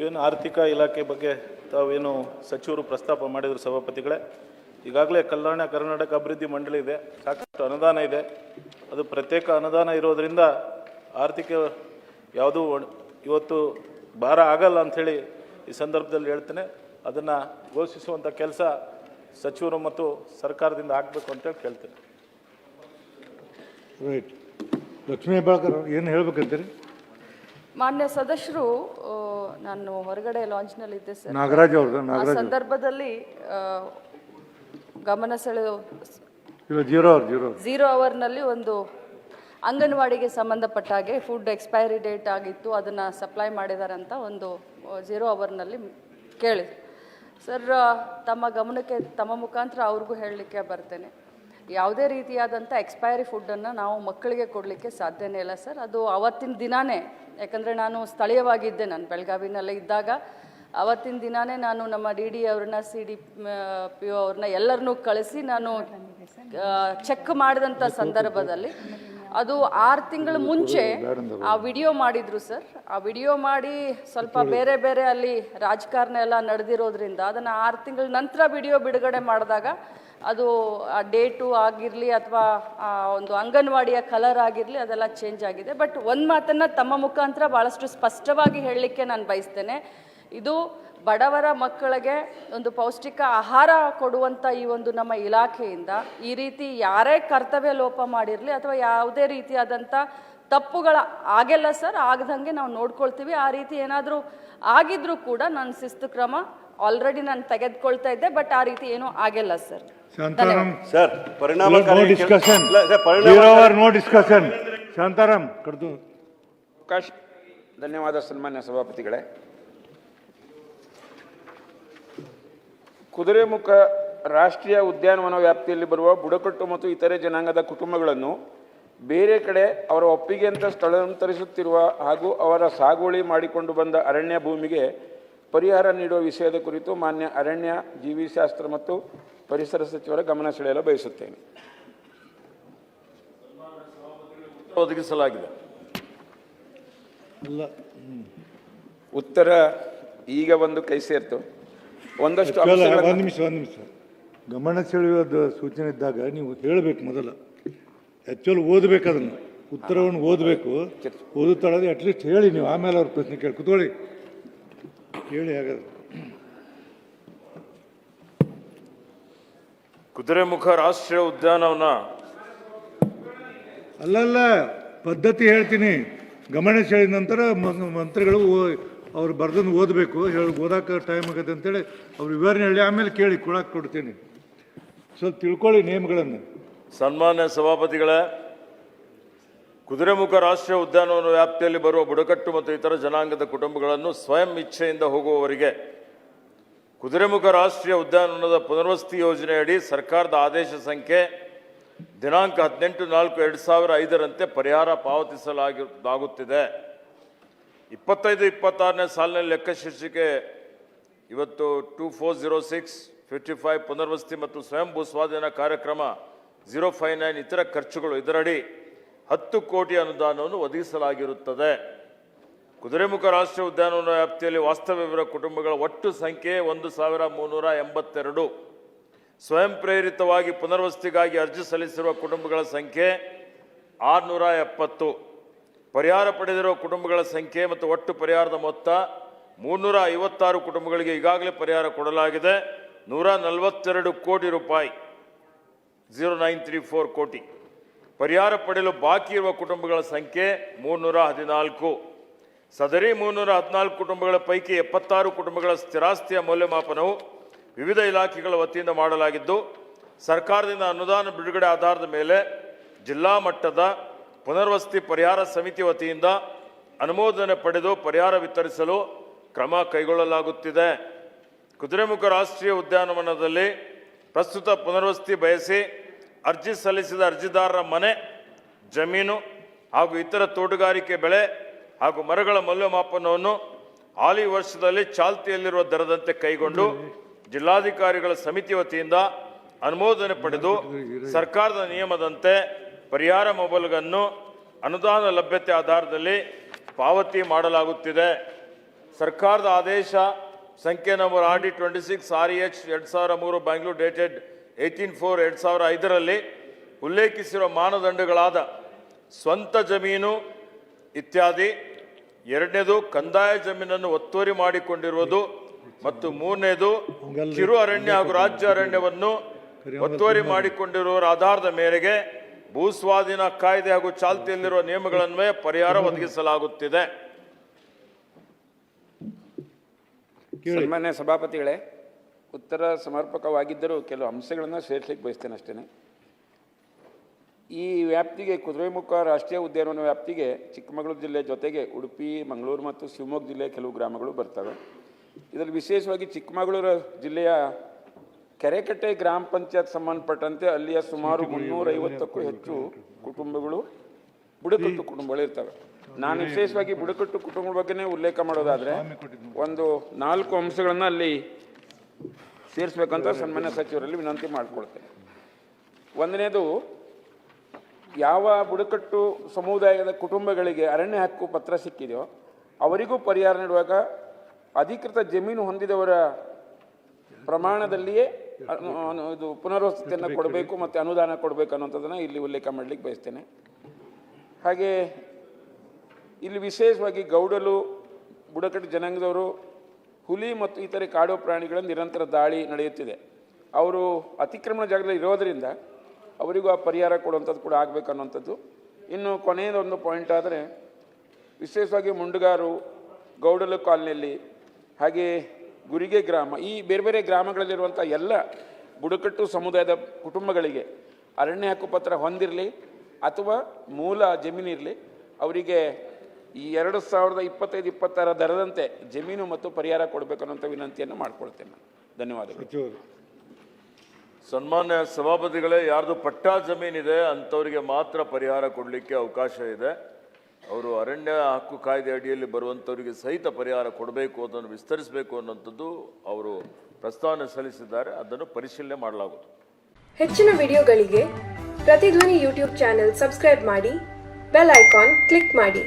ಏನು ಆರ್ಥಿಕ ಇಲಾಖೆ ಬಗ್ಗೆ ತಾವೇನು ಸಚಿವರು ಪ್ರಸ್ತಾಪ ಮಾಡಿದರು ಸಭಾಪತಿಗಳೇ, ಈಗಾಗಲೇ ಕಲ್ಯಾಣ ಕರ್ನಾಟಕ ಅಭಿವೃದ್ಧಿ ಮಂಡಳಿ ಇದೆ, ಸಾಕಷ್ಟು ಅನುದಾನ ಇದೆ. ಅದು ಪ್ರತ್ಯೇಕ ಅನುದಾನ ಇರೋದರಿಂದ ಆರ್ಥಿಕ ಯಾವುದೂ ಇವತ್ತು ಭಾರ ಆಗಲ್ಲ ಅಂಥೇಳಿ ಈ ಸಂದರ್ಭದಲ್ಲಿ ಹೇಳ್ತೇನೆ. ಅದನ್ನು ಘೋಷಿಸುವಂಥ ಕೆಲಸ ಸಚಿವರು ಮತ್ತು ಸರ್ಕಾರದಿಂದ ಆಗಬೇಕು ಅಂತೇಳಿ ಕೇಳ್ತೇನೆ. ರೈಟ್. ಲಕ್ಷ್ಮೀ ಹೆಬ್ಬಾಳ್ಕರ್ ಏನು ಹೇಳ್ಬೇಕಂತೀರಿ? ಮಾನ್ಯ ಸದಸ್ಯರು, ನಾನು ಹೊರಗಡೆ ಲಾಂಚ್ನಲ್ಲಿದ್ದೆ ಸರ್. ನಾಗರಾಜ್ ಅವ್ರದ್ದು ಆ ಸಂದರ್ಭದಲ್ಲಿ ಗಮನ ಸೆಳೆದು ಝೀರೋ ಅವರ್ನಲ್ಲಿ ಒಂದು ಅಂಗನವಾಡಿಗೆ ಸಂಬಂಧಪಟ್ಟ ಹಾಗೆ ಫುಡ್ ಎಕ್ಸ್ಪೈರಿ ಡೇಟ್ ಆಗಿತ್ತು, ಅದನ್ನು ಸಪ್ಲೈ ಮಾಡಿದಾರಂತ ಒಂದು 0 ಅವರ್ನಲ್ಲಿ ಕೇಳಿ ಸರ್. ತಮ್ಮ ಗಮನಕ್ಕೆ ತಮ್ಮ ಮುಖಾಂತರ ಅವ್ರಿಗೂ ಹೇಳಲಿಕ್ಕೆ ಬರ್ತೇನೆ, ಯಾವುದೇ ರೀತಿಯಾದಂಥ ಎಕ್ಸ್ಪೈರಿ ಫುಡ್ಡನ್ನು ನಾವು ಮಕ್ಕಳಿಗೆ ಕೊಡಲಿಕ್ಕೆ ಸಾಧ್ಯನೇ ಇಲ್ಲ ಸರ್. ಅದು ಅವತ್ತಿನ ದಿನಾನೇ, ಯಾಕಂದರೆ ನಾನು ಸ್ಥಳೀಯವಾಗಿದ್ದೆ, ನಾನು ಬೆಳಗಾವಿನಲ್ಲೇ ಇದ್ದಾಗ ಅವತ್ತಿನ ದಿನಾನೇ ನಾನು ನಮ್ಮ DD ಅವ್ರನ್ನ CDPO ಅವ್ರನ್ನ ಎಲ್ಲರನ್ನೂ ಕಳಿಸಿ ನಾನು ಚೆಕ್ ಮಾಡಿದಂಥ ಸಂದರ್ಭದಲ್ಲಿ ಅದು 6 ತಿಂಗಳ ಮುಂಚೆ ಆ ವಿಡಿಯೋ ಮಾಡಿದ್ರು ಸರ್. ಆ ವಿಡಿಯೋ ಮಾಡಿ ಸ್ವಲ್ಪ ಬೇರೆ ಬೇರೆ ಅಲ್ಲಿ ರಾಜಕಾರಣ ಎಲ್ಲ ನಡೆದಿರೋದ್ರಿಂದ ಅದನ್ನು 6 ತಿಂಗಳ ನಂತರ ವಿಡಿಯೋ ಬಿಡುಗಡೆ ಮಾಡಿದಾಗ ಅದು ಆ ಡೇಟು ಆಗಿರಲಿ ಅಥವಾ ಒಂದು ಅಂಗನವಾಡಿಯ ಕಲರ್ ಆಗಿರಲಿ ಅದೆಲ್ಲ ಚೇಂಜ್ ಆಗಿದೆ. ಬಟ್ ಒಂದು ಮಾತನ್ನು ತಮ್ಮ ಮುಖಾಂತರ ಭಾಳಷ್ಟು ಸ್ಪಷ್ಟವಾಗಿ ಹೇಳಲಿಕ್ಕೆ ನಾನು ಬಯಸ್ತೇನೆ, ಇದು ಬಡವರ ಮಕ್ಕಳಿಗೆ ಒಂದು ಪೌಷ್ಟಿಕ ಆಹಾರ ಕೊಡುವಂಥ ಈ ಒಂದು ನಮ್ಮ ಇಲಾಖೆಯಿಂದ ಈ ರೀತಿ ಯಾರೇ ಕರ್ತವ್ಯ ಲೋಪ ಮಾಡಿರಲಿ ಅಥವಾ ಯಾವುದೇ ರೀತಿಯಾದಂಥ ತಪ್ಪುಗಳ ಆಗಿಲ್ಲ ಸರ್, ಆಗದಂಗೆ ನಾವು ನೋಡ್ಕೊಳ್ತೀವಿ. ಆ ರೀತಿ ಏನಾದರೂ ಆಗಿದ್ರೂ ಕೂಡ ನಾನು ಶಿಸ್ತು ಕ್ರಮ ಆಲ್ರೆಡಿ ನಾನು ತೆಗೆದುಕೊಳ್ತಾ ಇದ್ದೆ, ಬಟ್ ಆ ರೀತಿ ಏನೂ ಆಗಿಲ್ಲ ಸರ್. ಸರ್, ಪರಿಣಾಮಕಾರಿ ಶಾಂತಾರಾಮ್ ಕಡ್ದು ಅವಕಾಶ. ಧನ್ಯವಾದ ಸನ್ಮಾನ್ಯ ಸಭಾಪತಿಗಳೇ. ಕುದುರೆಮುಖ ರಾಷ್ಟ್ರೀಯ ಉದ್ಯಾನವನ ವ್ಯಾಪ್ತಿಯಲ್ಲಿ ಬರುವ ಬುಡಕಟ್ಟು ಮತ್ತು ಇತರೆ ಜನಾಂಗದ ಕುಟುಂಬಗಳನ್ನು ಬೇರೆ ಕಡೆ ಅವರ ಒಪ್ಪಿಗೆಯಂತೆ ಸ್ಥಳಾಂತರಿಸುತ್ತಿರುವ ಹಾಗೂ ಅವರ ಸಾಗುವಳಿ ಮಾಡಿಕೊಂಡು ಬಂದ ಅರಣ್ಯ ಭೂಮಿಗೆ ಪರಿಹಾರ ನೀಡುವ ವಿಷಯದ ಕುರಿತು ಮಾನ್ಯ ಅರಣ್ಯ, ಜೀವಿಶಾಸ್ತ್ರ ಮತ್ತು ಪರಿಸರ ಸಚಿವರ ಗಮನ ಸೆಳೆಯಲು ಬಯಸುತ್ತೇನೆ. ಒದಗಿಸಲಾಗಿದೆ. ಉತ್ತರ ಈಗ ಒಂದು ಕೈ ಸೇರ್ತು. ಒಂದಷ್ಟು ಒಂದು ನಿಮಿಷ ಗಮನ ಸೆಳೆಯೋದು ಸೂಚನೆ ಇದ್ದಾಗ ನೀವು ಹೇಳಬೇಕು. ಮೊದಲ ಆ್ಯಕ್ಚುಲ್ ಓದಬೇಕು, ಅದನ್ನು ಉತ್ತರವನ್ನು ಓದಬೇಕು. ಓದುತ್ತಾಳದು ಅಟ್ಲೀಸ್ಟ್ ಹೇಳಿ ನೀವು, ಆಮೇಲೆ ಅವ್ರ ಪ್ರಶ್ನೆ ಕೇಳಿ ಕೂತ್ಕೊಳ್ಳಿ, ಹೇಳಿ. ಹಾಗಾದ್ರೆ ಕುದುರೆಮುಖ ರಾಷ್ಟ್ರೀಯ ಉದ್ಯಾನವನ ಅಲ್ಲಲ್ಲ ಪದ್ಧತಿ ಹೇಳ್ತೀನಿ. ಗಮನ ಸೆಳೆದ ನಂತರ ಮಂತ್ರಿಗಳು ಅವ್ರು ಬರ್ದನ್ನು ಓದಬೇಕು. ಓದಾಕ ಟೈಮ್ ಆಗತ್ತೆ ಅಂತೇಳಿ ಅವ್ರು ವಿವರಣೆ ಹೇಳಿ ಆಮೇಲೆ ಕೇಳಿ ಕೊಡಕ್ಕೆ ಕೊಡ್ತೀನಿ. ಸ್ವಲ್ಪ ತಿಳ್ಕೊಳ್ಳಿ ನೇಮಗಳನ್ನು. ಸನ್ಮಾನ್ಯ ಸಭಾಪತಿಗಳೇ, ಕುದುರೆಮುಖ ರಾಷ್ಟ್ರೀಯ ಉದ್ಯಾನವನ ವ್ಯಾಪ್ತಿಯಲ್ಲಿ ಬರುವ ಬುಡಕಟ್ಟು ಮತ್ತು ಇತರ ಜನಾಂಗದ ಕುಟುಂಬಗಳನ್ನು ಸ್ವಯಂ ಇಚ್ಛೆಯಿಂದ ಹೋಗುವವರಿಗೆ ಕುದುರೆಮುಖ ರಾಷ್ಟ್ರೀಯ ಉದ್ಯಾನವನದ ಪುನರ್ವಸತಿ ಯೋಜನೆಯಡಿ ಸರ್ಕಾರದ ಆದೇಶ ಸಂಖ್ಯೆ ದಿನಾಂಕ 18/4/2005 ಪರಿಹಾರ ಪಾವತಿಸಲಾಗುತ್ತಿದೆ. 25-26ನೇ ಸಾಲಿನಲ್ಲಿ ಲೆಕ್ಕ ಶೀರ್ಷಿಕೆ ಇವತ್ತು 240655 ಪುನರ್ವಸತಿ ಮತ್ತು ಸ್ವಯಂ ಭೂಸ್ವಾಧೀನ ಕಾರ್ಯಕ್ರಮ 059 ಇತರ ಖರ್ಚುಗಳು, ಇದರಡಿ 10 ಕೋಟಿ ಅನುದಾನವನ್ನು ಒದಗಿಸಲಾಗಿರುತ್ತದೆ. ಕುದುರೆಮುಖ ರಾಷ್ಟ್ರೀಯ ಉದ್ಯಾನವನ ವ್ಯಾಪ್ತಿಯಲ್ಲಿ ವಾಸ್ತವ್ಯವಿರುವ ಕುಟುಂಬಗಳ ಒಟ್ಟು ಸಂಖ್ಯೆ 1382. ಸ್ವಯಂ ಪ್ರೇರಿತವಾಗಿ ಪುನರ್ವಸತಿಗಾಗಿ ಅರ್ಜಿ ಸಲ್ಲಿಸಿರುವ ಕುಟುಂಬಗಳ ಸಂಖ್ಯೆ 670. ಪರಿಹಾರ ಪಡೆದಿರುವ ಕುಟುಂಬಗಳ ಸಂಖ್ಯೆ ಮತ್ತು ಒಟ್ಟು ಪರಿಹಾರದ ಮೊತ್ತ 356 ಕುಟುಂಬಗಳಿಗೆ ಈಗಾಗಲೇ ಪರಿಹಾರ ಕೊಡಲಾಗಿದೆ. 142 ಕೋಟಿ ರೂಪಾಯಿ, 0934 ಕೋಟಿ. ಪರಿಹಾರ ಪಡೆಯಲು ಬಾಕಿ ಇರುವ ಕುಟುಂಬಗಳ ಸಂಖ್ಯೆ 314. ಸದರಿ 314 ಕುಟುಂಬಗಳ ಪೈಕಿ 76 ಕುಟುಂಬಗಳ ಸ್ಥಿರಾಸ್ತಿಯ ಮೌಲ್ಯಮಾಪನವು ವಿವಿಧ ಇಲಾಖೆಗಳ ವತಿಯಿಂದ ಮಾಡಲಾಗಿದ್ದು, ಸರ್ಕಾರದಿಂದ ಅನುದಾನ ಬಿಡುಗಡೆ ಆಧಾರದ ಮೇಲೆ ಜಿಲ್ಲಾ ಮಟ್ಟದ ಪುನರ್ವಸತಿ ಪರಿಹಾರ ಸಮಿತಿ ವತಿಯಿಂದ ಅನುಮೋದನೆ ಪಡೆದು ಪರಿಹಾರ ವಿತರಿಸಲು ಕ್ರಮ ಕೈಗೊಳ್ಳಲಾಗುತ್ತಿದೆ. ಕುದುರೆಮುಖ ರಾಷ್ಟ್ರೀಯ ಉದ್ಯಾನವನದಲ್ಲಿ ಪ್ರಸ್ತುತ ಪುನರ್ವಸತಿ ಬಯಸಿ ಅರ್ಜಿ ಸಲ್ಲಿಸಿದ ಅರ್ಜಿದಾರರ ಮನೆ, ಜಮೀನು ಹಾಗೂ ಇತರ ತೋಟಗಾರಿಕೆ ಬೆಳೆ ಹಾಗೂ ಮರಗಳ ಮೌಲ್ಯಮಾಪನವನ್ನು ಹಾಲಿ ವರ್ಷದಲ್ಲಿ ಚಾಲ್ತಿಯಲ್ಲಿರುವ ದರದಂತೆ ಕೈಗೊಂಡು ಜಿಲ್ಲಾಧಿಕಾರಿಗಳ ಸಮಿತಿ ವತಿಯಿಂದ ಅನುಮೋದನೆ ಪಡೆದು ಸರ್ಕಾರದ ನಿಯಮದಂತೆ ಪರಿಹಾರ ಮೊಬೈಲ್ಗಳನ್ನು ಅನುದಾನ ಲಭ್ಯತೆ ಆಧಾರದಲ್ಲಿ ಪಾವತಿ ಮಾಡಲಾಗುತ್ತಿದೆ. ಸರ್ಕಾರದ ಆದೇಶ ಸಂಖ್ಯೆ number RD 26 REH 2003 Bangalore dated 18/4/2005 ಉಲ್ಲೇಖಿಸಿರುವ ಮಾನದಂಡಗಳಾದ ಸ್ವಂತ ಜಮೀನು ಇತ್ಯಾದಿ, ಎರಡನೇದು ಕಂದಾಯ ಜಮೀನನ್ನು ಒತ್ತುವರಿ ಮಾಡಿಕೊಂಡಿರುವುದು ಮತ್ತು ಮೂರನೇದು ಕಿರು ಅರಣ್ಯ ಹಾಗೂ ರಾಜ್ಯ ಅರಣ್ಯವನ್ನು ಒತ್ತುವರಿ ಮಾಡಿಕೊಂಡಿರುವವರ ಆಧಾರದ ಮೇರೆಗೆ ಭೂಸ್ವಾಧೀನ ಕಾಯ್ದೆ ಹಾಗೂ ಚಾಲ್ತಿಯಲ್ಲಿರುವ ನಿಯಮಗಳನ್ವಯ ಪರಿಹಾರ ಒದಗಿಸಲಾಗುತ್ತಿದೆ. ಸನ್ಮಾನ್ಯ ಸಭಾಪತಿಗಳೇ, ಉತ್ತರ ಸಮರ್ಪಕವಾಗಿದ್ದರೂ ಕೆಲವು ಅಂಶಗಳನ್ನು ಸೇರಿಸಲಿಕ್ಕೆ ಬಯಸ್ತೇನೆ ಅಷ್ಟೇ. ಈ ವ್ಯಾಪ್ತಿಗೆ ಕುದುರೆಮುಖ ರಾಷ್ಟ್ರೀಯ ಉದ್ಯಾನವನ ವ್ಯಾಪ್ತಿಗೆ ಚಿಕ್ಕಮಗಳೂರು ಜಿಲ್ಲೆ ಜೊತೆಗೆ ಉಡುಪಿ, ಮಂಗಳೂರು ಮತ್ತು ಶಿವಮೊಗ್ಗ ಜಿಲ್ಲೆಯ ಕೆಲವು ಗ್ರಾಮಗಳು ಬರ್ತವೆ. ಇದರಲ್ಲಿ ವಿಶೇಷವಾಗಿ ಚಿಕ್ಕಮಗಳೂರು ಜಿಲ್ಲೆಯ ಕೆರೆಕಟ್ಟೆ ಗ್ರಾಮ ಪಂಚಾಯತ್ ಸಂಬಂಧಪಟ್ಟಂತೆ ಅಲ್ಲಿಯ ಸುಮಾರು 350ಕ್ಕೂ ಹೆಚ್ಚು ಕುಟುಂಬಗಳು ಬುಡಕಟ್ಟು ಕುಟುಂಬಗಳು ಇರ್ತವೆ. ನಾನು ವಿಶೇಷವಾಗಿ ಬುಡಕಟ್ಟು ಕುಟುಂಬಗಳ ಬಗ್ಗೆನೇ ಉಲ್ಲೇಖ ಮಾಡೋದಾದರೆ ಒಂದು 4 ಅಂಶಗಳನ್ನು ಅಲ್ಲಿ ಸೇರಿಸ್ಬೇಕಂತ ಸನ್ಮಾನ್ಯ ಸಚಿವರಲ್ಲಿ ವಿನಂತಿ ಮಾಡಿಕೊಳ್ತೇನೆ. ಒಂದನೇದು, ಯಾವ ಬುಡಕಟ್ಟು ಸಮುದಾಯದ ಕುಟುಂಬಗಳಿಗೆ ಅರಣ್ಯ ಹಕ್ಕು ಪತ್ರ ಸಿಕ್ಕಿದೆಯೋ ಅವರಿಗೂ ಪರಿಹಾರ ನೀಡುವಾಗ ಅಧಿಕೃತ ಜಮೀನು ಹೊಂದಿದವರ ಪ್ರಮಾಣದಲ್ಲಿಯೇ ಇದು ಪುನರ್ವಸತಿಯನ್ನು ಕೊಡಬೇಕು ಮತ್ತು ಅನುದಾನ ಕೊಡಬೇಕು ಅನ್ನೋಂಥದ್ದನ್ನು ಇಲ್ಲಿ ಉಲ್ಲೇಖ ಮಾಡಲಿಕ್ಕೆ ಬಯಸ್ತೇನೆ. ಹಾಗೆ ಇಲ್ಲಿ ವಿಶೇಷವಾಗಿ ಗೌಡಲು ಬುಡಕಟ್ಟು ಜನಾಂಗದವರು ಹುಲಿ ಮತ್ತು ಇತರೆ ಕಾಡು ಪ್ರಾಣಿಗಳ ನಿರಂತರ ದಾಳಿ ನಡೆಯುತ್ತಿದೆ. ಅವರು ಅತಿಕ್ರಮಣ ಜಾಗದಲ್ಲಿ ಇರೋದರಿಂದ ಅವರಿಗೂ ಆ ಪರಿಹಾರ ಕೊಡುವಂಥದ್ದು ಕೂಡ ಆಗಬೇಕು ಅನ್ನೋಂಥದ್ದು. ಇನ್ನು ಕೊನೆಯದೊಂದು ಪಾಯಿಂಟ್ ಆದರೆ, ವಿಶೇಷವಾಗಿ ಮುಂಡುಗಾರು, ಗೌಡಲು ಕಾಲನಿಯಲ್ಲಿ, ಹಾಗೆ ಗುರಿಗೆ ಗ್ರಾಮ, ಈ ಬೇರೆ ಬೇರೆ ಗ್ರಾಮಗಳಲ್ಲಿರುವಂಥ ಎಲ್ಲ ಬುಡಕಟ್ಟು ಸಮುದಾಯದ ಕುಟುಂಬಗಳಿಗೆ ಅರಣ್ಯ ಹಕ್ಕು ಪತ್ರ ಹೊಂದಿರಲಿ ಅಥವಾ ಮೂಲ ಜಮೀನಿರಲಿ, ಅವರಿಗೆ ಈ 2025-26 ದರದಂತೆ ಜಮೀನು ಮತ್ತು ಪರಿಹಾರ ಕೊಡಬೇಕು ಅನ್ನೋಂಥ ವಿನಂತಿಯನ್ನು ಮಾಡ್ಕೊಳ್ತೇನೆ. ಧನ್ಯವಾದಗಳು. ಸನ್ಮಾನ್ಯ ಸಭಾಪತಿಗಳೇ, ಯಾರ್ದು ಪಟ್ಟಾ ಜಮೀನಿದೆ ಅಂಥವರಿಗೆ ಮಾತ್ರ ಪರಿಹಾರ ಕೊಡಲಿಕ್ಕೆ ಅವಕಾಶ ಇದೆ. ಅವರು ಅರಣ್ಯ ಹಕ್ಕು ಕಾಯ್ದೆ ಅಡಿಯಲ್ಲಿ ಬರುವಂಥವರಿಗೆ ಸಹಿತ ಪರಿಹಾರ ಕೊಡಬೇಕು, ಅದನ್ನು ವಿಸ್ತರಿಸಬೇಕು ಅನ್ನೋಂಥದ್ದು ಅವರು ಪ್ರಸ್ತಾವನೆ ಸಲ್ಲಿಸಿದ್ದಾರೆ. ಅದನ್ನು ಪರಿಶೀಲನೆ ಮಾಡಲಾಗುವುದು. ಹೆಚ್ಚಿನ ವಿಡಿಯೋಗಳಿಗೆ ಪ್ರತಿಧ್ವನಿ ಯೂಟ್ಯೂಬ್ ಚಾನೆಲ್ ಸಬ್ಸ್ಕ್ರೈಬ್ ಮಾಡಿ, ಬೆಲ್ ಐಕಾನ್ ಕ್ಲಿಕ್ ಮಾಡಿ.